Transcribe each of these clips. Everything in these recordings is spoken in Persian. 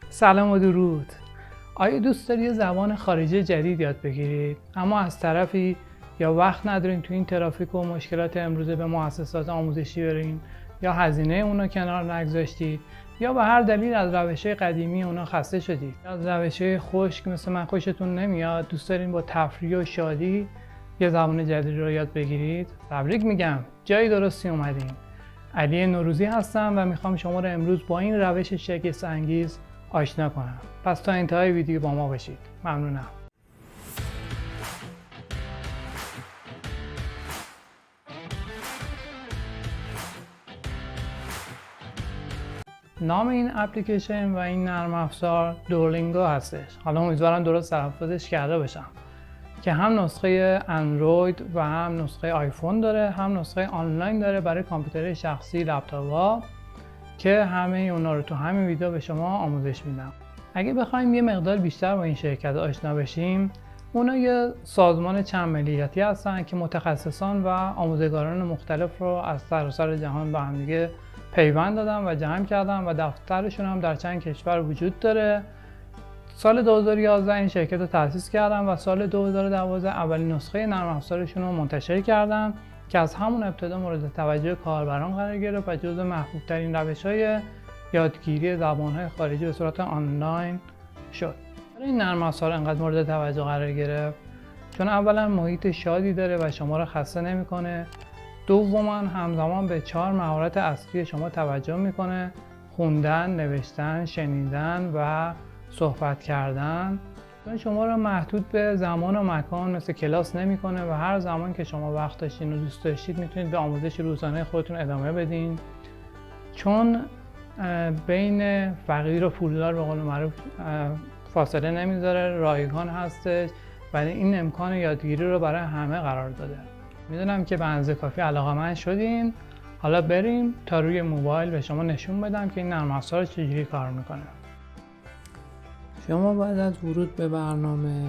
سلام و درود. آیا دوست داری یه زبان خارجی جدید یاد بگیرید اما از طرفی یا وقت ندارین تو این ترافیک و مشکلات امروزه به مؤسسات آموزشی برین، یا هزینه اونا کنار نگذاشتید، یا به هر دلیل از روش‌های قدیمی اونا خسته شدید، یا از روش‌های خشک مثل من خوشتون نمیاد، دوست دارین با تفریح و شادی یه زبان جدید رو یاد بگیرید؟ تبریک میگم، جای درستی اومدین. علی نوروزی هستم و میخوام شما رو امروز با این روش شگفت‌انگیز آشنا کنم. پس تا انتهای ویدیو با ما باشید. ممنونم. نام این اپلیکیشن و این نرم افزار دورلینگو هستش. حالا امیدوارم درست تلفظش کرده باشم، که هم نسخه اندروید و هم نسخه آیفون داره، هم نسخه آنلاین داره برای کامپیوتر شخصی، لپتاپ‌ها، که همه اونا رو تو همین ویدیو به شما آموزش میدم. اگه بخوایم یه مقدار بیشتر با این شرکت آشنا بشیم، اونا یه سازمان چند ملیتی هستن که متخصصان و آموزگاران مختلف رو از سراسر جهان با هم دیگه پیوند دادن و جمع کردن و دفترشون هم در چند کشور وجود داره. سال 2011 این شرکت رو تأسیس کردن و سال 2012 اولین نسخه نرم افزارشون رو منتشر کردن که از همون ابتدا مورد توجه کاربران قرار گرفت و جزو محبوب ترین روش‌های یادگیری زبان‌های خارجی به صورت آنلاین شد. این نرم افزار انقدر مورد توجه قرار گرفت چون اولا محیط شادی داره و شما رو خسته نمی‌کنه. دوما همزمان به 4 مهارت اصلی شما توجه می‌کنه: خوندن، نوشتن، شنیدن و صحبت کردن. چون شما رو محدود به زمان و مکان مثل کلاس نمی‌کنه و هر زمان که شما وقت داشتین و دوست داشتید میتونید به آموزش روزانه خودتون ادامه بدین. چون بین فقیر و پولدار به قول معروف فاصله نمیذاره، رایگان هستش و این امکان یادگیری رو برای همه قرار داده. میدونم که به اندازه کافی علاقه‌مند شدین. حالا بریم تا روی موبایل به شما نشون بدم که این نرم افزار چجوری کار میکنه. شما بعد از ورود به برنامه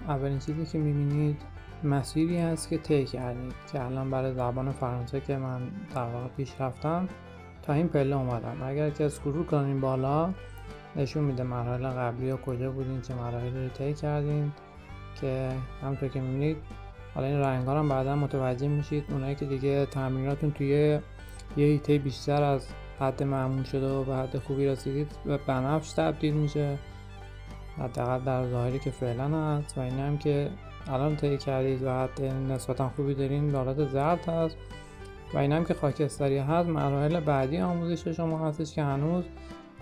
اولین چیزی که میبینید مسیری هست که طی کردید، که الان برای زبان فرانسه که من در واقع پیش رفتم تا این پله اومدم. اگر که اسکرول کنین بالا نشون میده مراحل قبلی و کجا بودین، چه مراحلی رو طی کردین، که همونطور که میبینید حالا این رنگ‌ها رو بعدا متوجه میشید. اونایی که دیگه تمریناتون توی یه هیته بیشتر از حد معمول شده و به حد خوبی رسیدید به بنفش تبدیل میشه، حداقل در ظاهری که فعلا هست، و این هم که الان طی کردید و حد نسبتا خوبی دارین به حالت زرد هست، و این هم که خاکستری هست مراحل بعدی آموزش شما هستش که هنوز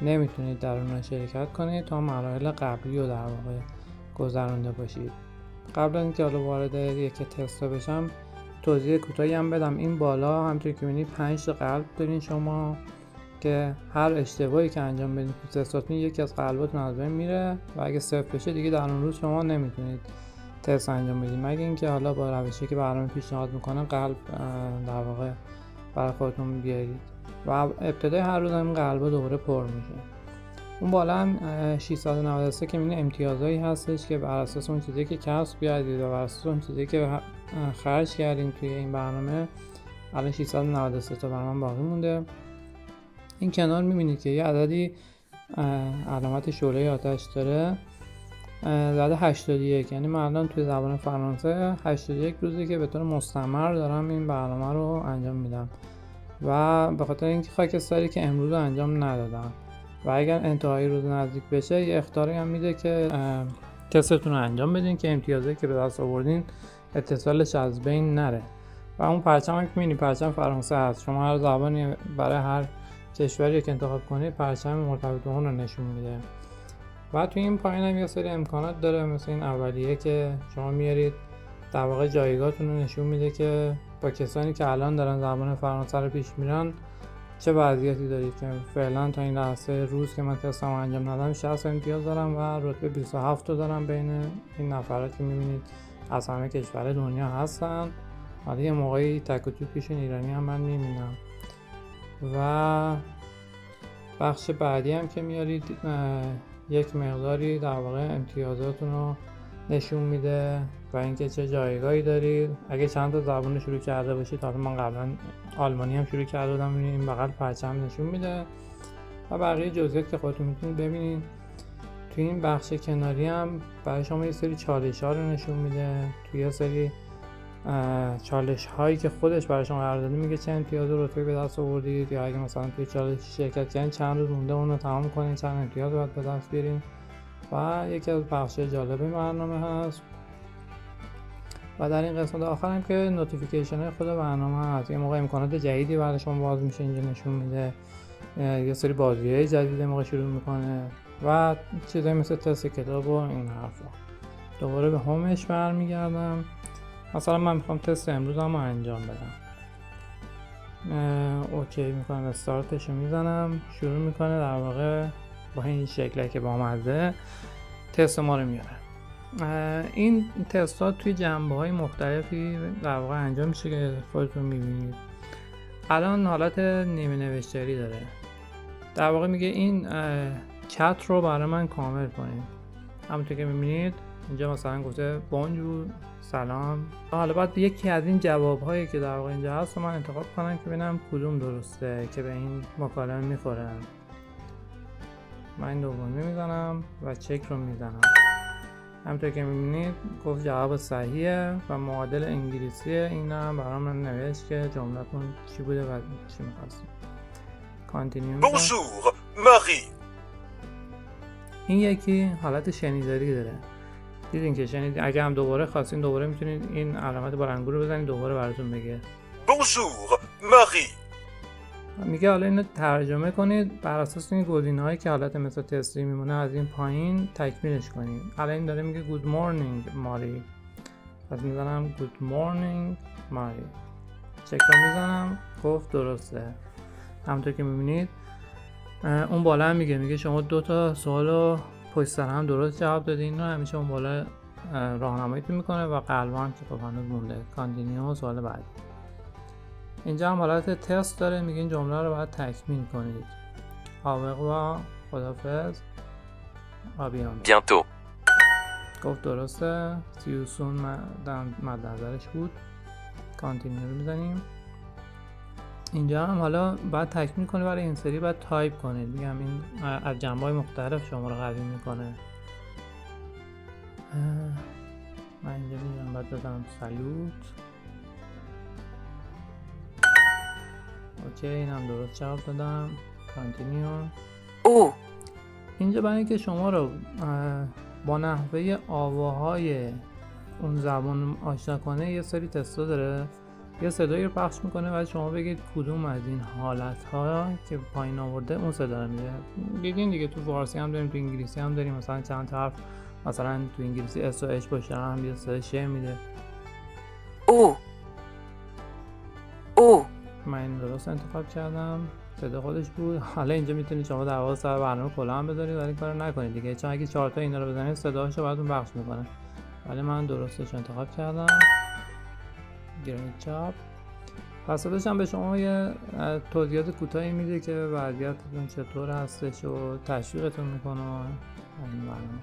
نمیتونید در اون شرکت کنید تا مراحل قبلی رو در واقع گذرونده باشید. قبل از اینکه حالا وارد یک تست بشم توضیح کوتاهی هم بدم. این بالا همونطور که می‌بینید 5 تا قلب دارین شما که هر اشتباهی که انجام بدین تو تستاتون یکی از قلباتون از بین میره و اگه صفر بشه دیگه در اون روز شما نمیتونید تست انجام بدید، مگه اینکه حالا با روشی که برنامه پیشنهاد میکنه قلب در واقع برای خودتون بیارید و ابتدای هر روز این قلبا دوباره پر میشه. اون بالا هم 693 که میبینید امتیازایی هستش که بر اساس اون چیزی که کسب کردید و بر اساس اون چیزی که خرج کردین توی این برنامه الان 693 تا برنامه باقی مونده. این کنار میبینید که یه عددی علامت شعله آتش داره، زده 81، یعنی من الان توی زبان فرانسه 81 روزی که به طور مستمر دارم این برنامه رو انجام میدم و به خاطر اینکه خاکستری که امروز انجام ندادم و اگر انتهای روز نزدیک بشه یه اخطاری هم میده که تستتون رو انجام بدین که امتیازی که به دست آوردین اتصالش از بین نره. و اون پرچم هم که میبینید پرچم فرانسه هست. شما هر زبانی برای هر کشوری که انتخاب کنید پرچم مرتبط به اون رو نشون میده. و توی این پایین هم یه سری امکانات داره، مثل این اولیه که شما میارید در واقع جایگاهتون رو نشون میده که با کسانی که الان دارن زبان فرانسه رو پیش میرن چه وضعیتی دارید، که فعلا تا این لحظه روز که من تستم انجام ندادم 60 امتیاز دارم و رتبه 27 رو دارم بین این نفرات که میبینید از همه کشور دنیا هستن. حالا یه موقعی تک و توکیشون ایرانی هم من میبینم. و بخش بعدی هم که میارید یک مقداری در واقع امتیازاتون رو نشون میده و اینکه چه جایگاهی دارید. اگه چند تا زبان شروع کرده باشید، حالا من قبلا آلمانی هم شروع کرده بودم، این بغل پرچم نشون میده و بقیه جزئیات که خودتون میتونید ببینید. توی این بخش کناری هم برای شما یه سری چالش ها رو نشون میده. توی یه سری چالش هایی که خودش برای شما قرار داده میگه چند امتیاز رتبه به دست آوردید، یا اگه مثلا توی چالش شرکت کردین چند روز مونده اون رو تمام کنین، چند امتیاز باید به دست بیارین. و یکی از بخش جالب برنامه هست. و در این قسمت آخر هم که نوتیفیکیشن های خود برنامه هست. یه موقع امکانات جدیدی برای شما باز میشه اینجا نشون میده، یه سری بازی‌های جدید موقع شروع میکنه و چیزایی مثل تست کتاب و این حرفا. دوباره به هومش برمیگردم. مثلا من میخوام تست امروزم رو انجام بدم. اوکی میکنم، استارتش رو میزنم، شروع میکنه در واقع با این شکلی که با مزه تست ما رو میاره. این تست ها توی جنبه های مختلفی در واقع انجام میشه که خودتون میبینید. الان حالت نیمه نوشتاری داره. در واقع میگه این چت رو برای من کامل کنید. همونطور که میبینید اینجا مثلا گفته بونجور، سلام. حالا باید یکی از این جواب هایی که در واقع اینجا هست رو من انتخاب کنم که ببینم کدوم درسته که به این مکالمه میخوره. من این دومی میزنم و چک رو میزنم. همونطور که میبینید گفت جواب صحیحه و معادل انگلیسیه. این هم برای من نوشت که جملتون چی بوده و چی میخواستیم. کانتینیو. Bonjour, Marie. این یکی حالت شنیداری داره. دیدین که شنیدین؟ اگه هم دوباره خواستین دوباره میتونید این علامت بلندگو رو بزنید دوباره براتون بگه. Bonjour, Marie. میگه حالا اینو ترجمه کنید بر اساس این گزینه‌هایی که حالت مثل تستی میمونه از این پایین تکمیلش کنید. الان این داره میگه good morning ماری. پس میزنم good morning ماری. چک رو میزنم، گفت درسته. همونطور که میبینید اون بالا هم میگه شما 2 تا سوالو پشت سر هم درست جواب دادین. اینو همیشه اون بالا راهنماییتون میکنه و قلبا هم که خب هنوز مونده. کانتینیو سوال بعد. اینجا هم حالت تست داره، میگه این جمله رو باید تکمیل کنید. آوغوا، خدافظ، آبیان. Bientôt. گفت درسته. سیوسون مد نظرش بود. کانتینیو رو میزنیم. اینجا هم حالا باید تکمیل کنید، برای این سری باید تایپ کنید. میگم این از جنبه‌های مختلف شما رو قوی میکنه. من اینجا میگم باید بزنم سلوت. اوکی اینم درست جواب دادم. کانتینیو. او اینجا برای اینکه شما رو با نحوه آواهای اون زبان آشنا کنه یه سری تستا داره. یه صدایی رو پخش میکنه و شما بگید کدوم از این حالت‌ها که پایین آورده اون صدا رو میده. دیدین دیگه تو فارسی هم داریم، تو انگلیسی هم داریم. مثلا چند حرف مثلا تو انگلیسی اس و اچ باشه هم یه صدا ش میده. او او من این درست انتخاب کردم، صدا خودش بود. حالا اینجا میتونید شما در واقع سر برنامه کلا هم بذارید ولی کارو نکنید دیگه، چون اگه 4 تا اینا رو بزنید صداشو براتون پخش میکنه. ولی من درستش انتخاب کردم. گرید جاب. پس هم به شما یه توضیحات کوتاهی میده که وضعیتتون چطور هستش و تشویقتون میکنه این برنامه.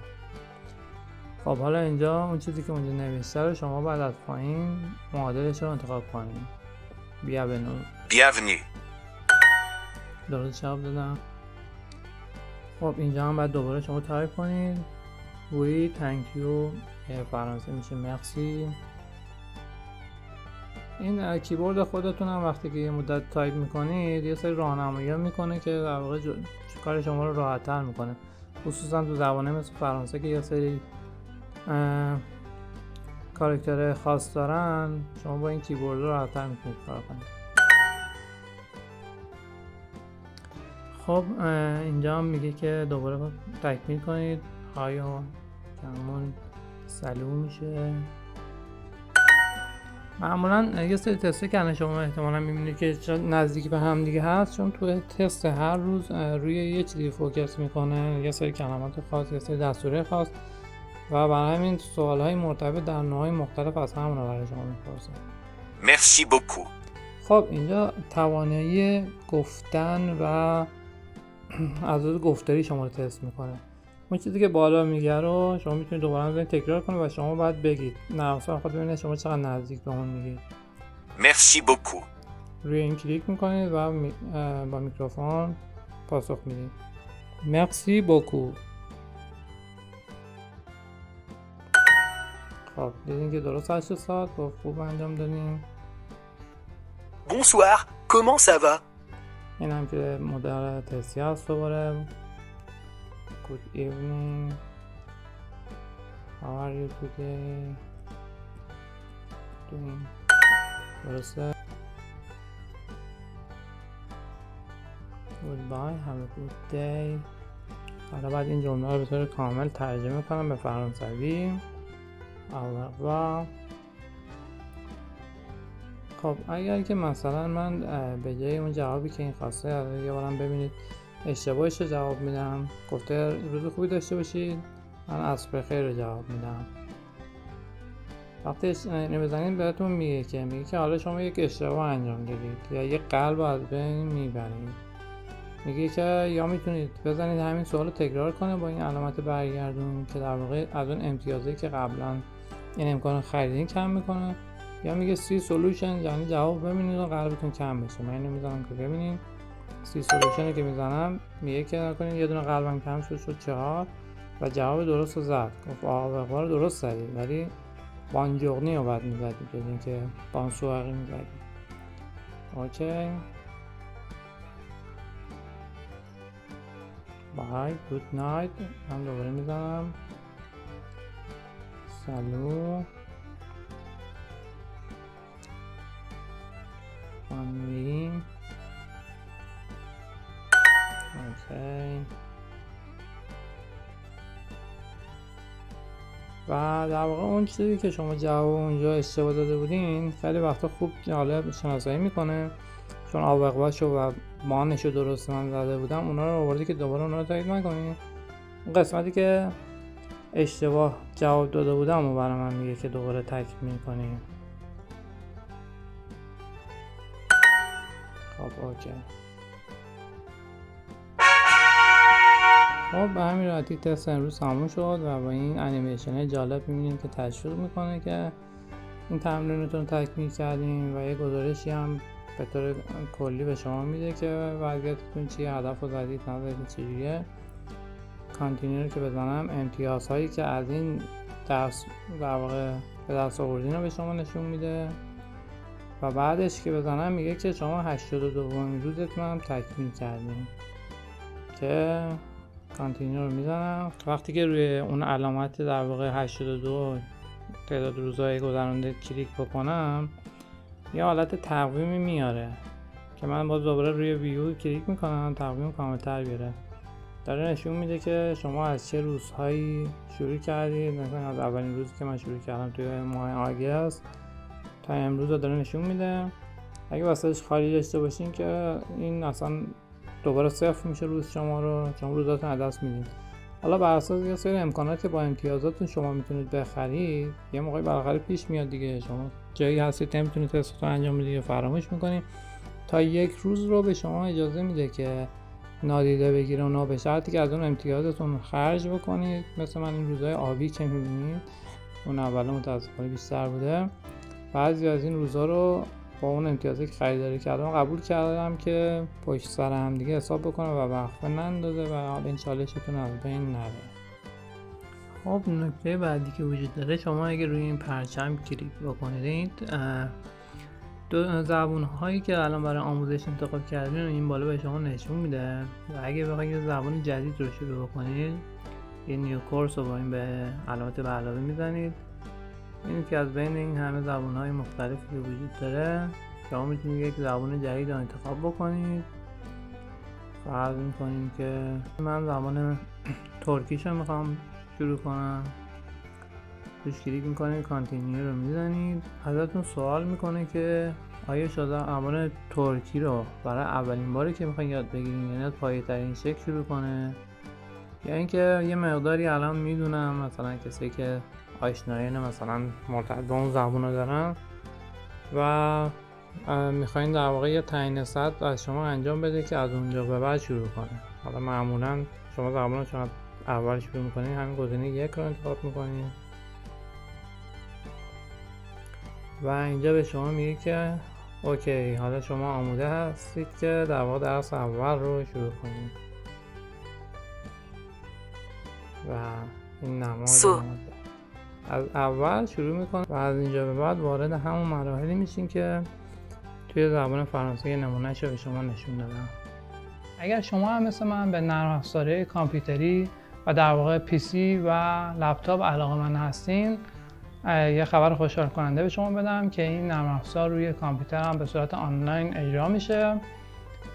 خب حالا اینجا اون چیزی که اونجا نوشته رو شما بعد از پایین معادلش رو انتخاب کنید. Bienvenue. درست جواب دادم. خب اینجا هم بعد دوباره شما تایپ کنید. وی thank you. فرانسه میشه مرسی. این کیبورد خودتون هم وقتی که یه مدت تایپ میکنید یه سری راهنمایی میکنه که در واقع کار شما رو راحت‌تر میکنه، خصوصا تو زبانه مثل فرانسه که یه سری کاراکتر خاص دارن. شما با این کیبورد رو راحت‌تر میتونید کار کنید. خب اینجا هم میگه که دوباره تکمیل کنید. هایو کمون سلو میشه. معمولا یه سری تسته که شما احتمالا میبینید که نزدیک به هم دیگه هست، چون تو تست هر روز روی یه چیزی فوکس میکنه، یه سری کلمات خاص، یه سری دستوره خاص و برای همین سوالهای مرتبط در نوعهای مختلف از همون رو برای شما میپرسه. Merci beaucoup. خب اینجا توانایی گفتن و عضلات گفتاری شما رو تست میکنه. اون چیزی که بالا میگه رو شما میتونید دوباره تکرار کنید و شما باید بگید. نرم‌افزار خود ببینید شما چقدر نزدیک به اون میگید. Merci beaucoup. روی این کلیک میکنید و با میکروفون پاسخ میدید. مرسی بوکو. خب دیدین که درست 8 ساعت گفت خوب انجام دادین. Bonsoir, comment ça va? این هم که مدل تستی هست دوباره. Good evening. How are you today? Doing. درسته. Goodbye, have a good day. حالا بعد این جمله رو به طور کامل ترجمه کنم به فرانسوی. و خب اگر که مثلا من به جای اون جوابی که این خواسته یه بارم ببینید اشتباهش رو جواب میدم، گفته روز خوبی داشته باشید، من عصر بخیر رو جواب میدم. وقتی اینو بزنید بهتون میگه که حالا شما یک اشتباه انجام دادید یا یک قلب از بین میبرید. میگه که یا میتونید بزنید همین سوال رو تکرار کنه با این علامت برگردون که در واقع از اون امتیازی که قبلا این امکان خریدین کم میکنه، یا میگه سی سولوشن یعنی جواب ببینید و قلبتون کم بشه. من اینو میذارم که ببینید سی سولوشنی که میزنم میگه که نکنید یه دونه قلبم کم شد 4 و جواب درست رو زد. گفت آقا رو درست زدید ولی بانجوغنی رو باید میزدید بدین که بانسوغی میزدید. اوکی. بای گود نایت هم دوباره میزنم. سالو فانوی. اوکی. و در واقع اون چیزی که شما جواب اونجا اشتباه داده بودین خیلی وقتا خوب جالب شناسایی میکنه، چون آوقباشو و مانشو درست من زده بودم اونا رو آوردی که دوباره اونا رو تایید نکنید. اون قسمتی که اشتباه جواب داده بودم و برای من میگه که دوباره تکمیل کنیم. خب اوکی. خب به همین راحتی تست امروز تموم شد و با این انیمیشن جالب میبینید که تشویق میکنه که این تمرینتون رو تکمیل کردین و یه گزارشی هم به طور کلی به شما میده که وضعیتتون چیه، هدف رو زدید نزدید چجوریه. کانتینیو رو که بزنم امتیازهایی که از این درس در واقع به دست آوردین رو به شما نشون میده و بعدش که بزنم میگه که شما 82مین روزتون هم تکمیل کردین. که کانتینیو رو میزنم. وقتی که روی اون علامت در واقع 82 تعداد روزهای گذرونده کلیک بکنم یه حالت تقویمی میاره که من باز دوباره روی ویو کلیک میکنم تقویم کاملتر بیاره. داره نشون میده که شما از چه روزهایی شروع کردید. مثلا از اولین روزی که من شروع کردم توی ماه آگست تا امروز رو داره نشون میده. اگه واسهش خالی داشته باشین که این اصلا دوباره صفر میشه روز شما روزاتون از دست میدید. حالا بر اساس یه سری امکانات که با امتیازاتون شما میتونید بخرید یه موقعی بالاخره پیش میاد دیگه، شما جایی هستید نمیتونید تستتون انجام بدید یا فراموش میکنید، تا یک روز رو به شما اجازه میده که نادیده بگیره اونا، به شرطی که از اون امتیازتون خرج بکنید. مثل من این روزهای آبی که میبینید اون اول متاسفانه بیشتر بوده، بعضی از این روزها رو با اون امتیازی که خریداری کردم قبول کردم که پشت سر هم دیگه حساب بکنه و وقفه نندازه و حالا این چالشتون از بین نره. خب نکته بعدی که وجود داره، شما اگه روی این پرچم کلیک بکنید دو زبون هایی که الان برای آموزش انتخاب کردین رو این بالا به شما نشون میده و اگه بخواید یه زبان جدید رو شروع بکنید یه نیو کورس رو با این به علامت به علاوه میزنید. این که از بین این همه زبان‌های مختلفی که وجود داره شما میتونید یک زبان جدید رو انتخاب بکنید. فرض میکنیم که من زبان ترکیش رو میخوام شروع کنم، توش کلیک میکنید کانتینیو رو میزنید. ازتون سوال میکنه که آیا شما زبان ترکی رو برای اولین باری که میخواین یاد بگیرین یعنی از پایه ترین شکل شروع کنه، یا اینکه یه مقداری الان میدونم مثلا کسی که آشنایان مثلا مرتبط با اون زبون رو دارن و میخواین در واقع یه تعیین سطح از شما انجام بده که از اونجا به بعد شروع کنه. حالا معمولا شما زبون رو چون اول شروع میکنید همین گزینه 1 رو انتخاب میکنید و اینجا به شما میگه که اوکی حالا شما آماده هستید که در واقع درس اول رو شروع کنید و این نماد از اول شروع میکنه و از اینجا به بعد وارد همون مراحلی میشین که توی زبان فرانسه یه نمونهش رو به شما نشون دادم. اگر شما هم مثل من به نرم افزارهای کامپیوتری و در واقع PC و لپتاپ علاقه‌مند هستین، یه خبر خوشحال کننده به شما بدم که این نرم افزار روی کامپیوتر هم به صورت آنلاین اجرا میشه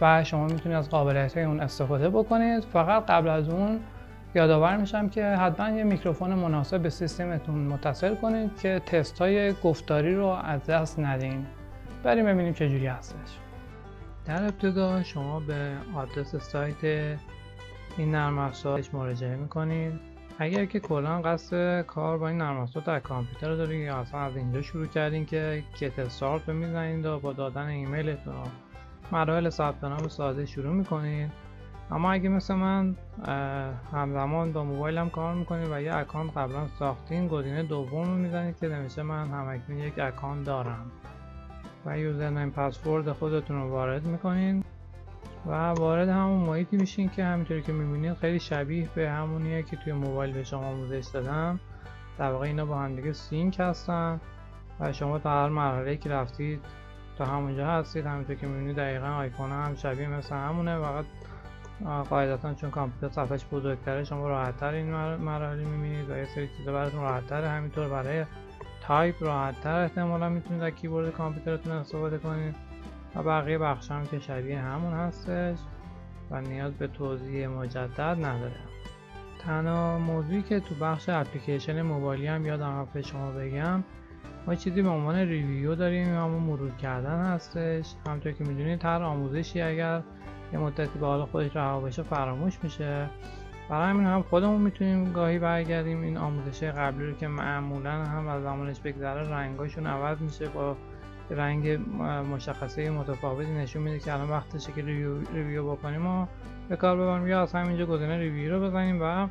و شما میتونید از قابلیت‌های اون استفاده بکنید. فقط قبل از اون یادآور میشم که حتما یه میکروفون مناسب به سیستمتون متصل کنید که تست‌های گفتاری رو از دست ندین. بریم ببینیم چه جوری هستش. در ابتدا شما به آدرس سایت این نرم افزار مراجعه میکنید. اگر که کلا قصد کار با این نرم افزار در کامپیوتر دارید یا اصلا از اینجا شروع کردین که get start رو میزنید و با دادن ایمیلتون مراحل ثبت نام ساده شروع میکنید. اما اگه مثل من همزمان با موبایلم کار میکنید و یه اکانت قبلا ساختین، گزینه دوم رو میزنید که نمیشه من همکنون یک اکانت دارم و یوزرنیم پسورد خودتون رو وارد میکنین و وارد همون محیطی میشین که همینطوری که میبینید خیلی شبیه به همونیه که توی موبایل به شما آموزش دادم. در واقع اینا با هم دیگه سینک هستن و شما تا هر مرحله‌ای که رفتید تا همونجا هستید. همینطور که میبینید دقیقاً آیکون هم شبیه مثل همونه، فقط قاعدتاً چون کامپیوتر صفحه‌اش بزرگتره شما راحت‌تر این مراحل میبینید و یه سری چیزا براتون راحت‌تره. همینطور برای تایپ راحت‌تر احتمالاً میتونید از کیبورد کامپیوترتون استفاده کنید و بقیه بخش هم که شبیه همون هستش و نیاز به توضیح مجدد نداره. تنها موضوعی که تو بخش اپلیکیشن موبایلی هم یادم رفت شما بگم، ما چیزی به عنوان ریویو داریم، همون مرور کردن هستش. همونطور که میدونید هر آموزشی اگر یه مدتی به حال خودش رها بشه فراموش میشه. برای همین هم خودمون میتونیم گاهی برگردیم این آموزش قبلی رو که معمولا هم از زمانش بگذره رنگاشون عوض میشه، با رنگ مشخصه متفاوتی نشون میده که الان وقتشه که ریویو بکنیم و به کار ببریم، یا از همینجا گزینه ریویو رو بزنیم و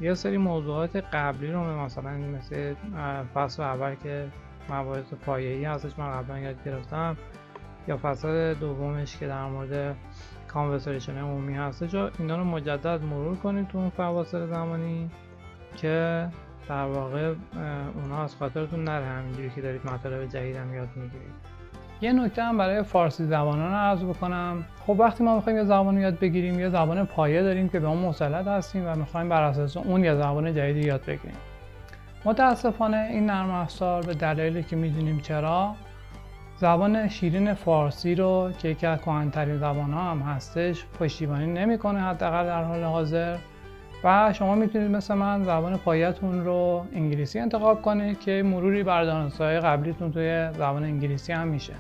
یه سری موضوعات قبلی رو مثلا مثل فصل اول که مباحث پایه‌ای هستش من قبلا یاد گرفتم، یا فصل دومش که در مورد کانورسیشن عمومی هستش، اینا رو مجدد مرور کنید تو اون فواصل زمانی که در واقع اونا از خاطرتون نره همینجوری که دارید مطالب جدید هم یاد میگیرید. یه نکته هم برای فارسی زبانان عرض بکنم. خب وقتی ما میخوایم یه زبان رو یاد بگیریم، یه زبان پایه داریم که به اون مسلط هستیم و میخوایم بر اساس اون یه زبان جدید یاد بگیریم. متاسفانه این نرم افزار به دلایلی که میدونیم چرا، زبان شیرین فارسی رو که یکی از کهن‌ترین زبان‌ها هم هستش پشتیبانی نمی‌کنه حداقل در حال حاضر، و شما میتونید مثل من زبان پایه‌تون رو انگلیسی انتخاب کنید که مروری بر دانش‌های قبلیتون توی زبان انگلیسی هم میشه.